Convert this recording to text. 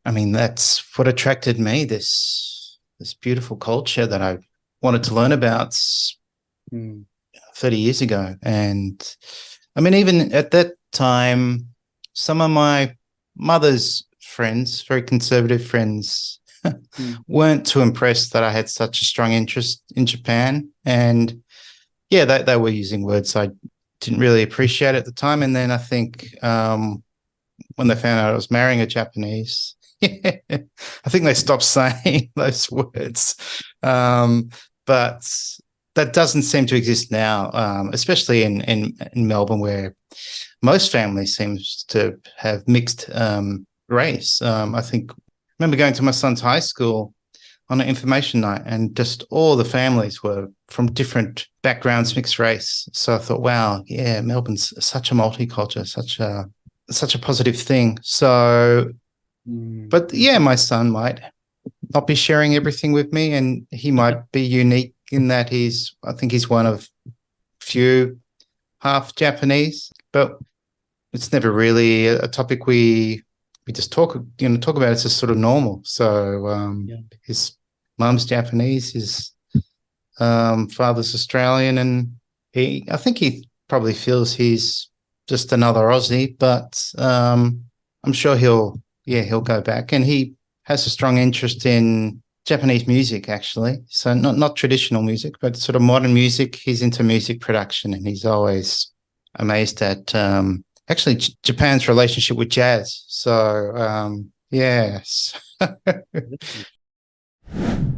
I mean, that's what attracted me, this beautiful culture that I wanted to learn about Mm, 30 years ago. And I mean, even at that time, some of my mother's friends, very conservative friends, mm, weren't too impressed that I had such a strong interest in Japan. And yeah, they were using words I didn't really appreciate at the time. And then I think when they found out I was marrying a Japanese, I think they stopped saying those words. Um, but that doesn't seem to exist now, especially in Melbourne, where most families seems to have mixed race. I think I remember going to my son's high school on an information night, and just all the families were from different backgrounds, mixed race. So I thought, wow, yeah, Melbourne's such a multicultural, such a positive thing. So, mm, but yeah, my son might not be sharing everything with me, and he might be unique in that I think he's one of few half Japanese, but it's never really a topic we just talk about. It's just sort of normal. So yeah. his mum's Japanese, his father's Australian, and I think he probably feels he's just another Aussie, but I'm sure he'll go back, and he has a strong interest in Japanese music, actually. So not traditional music, but sort of modern music. He's into music production, and he's always amazed at actually Japan's relationship with jazz. So yes. Really.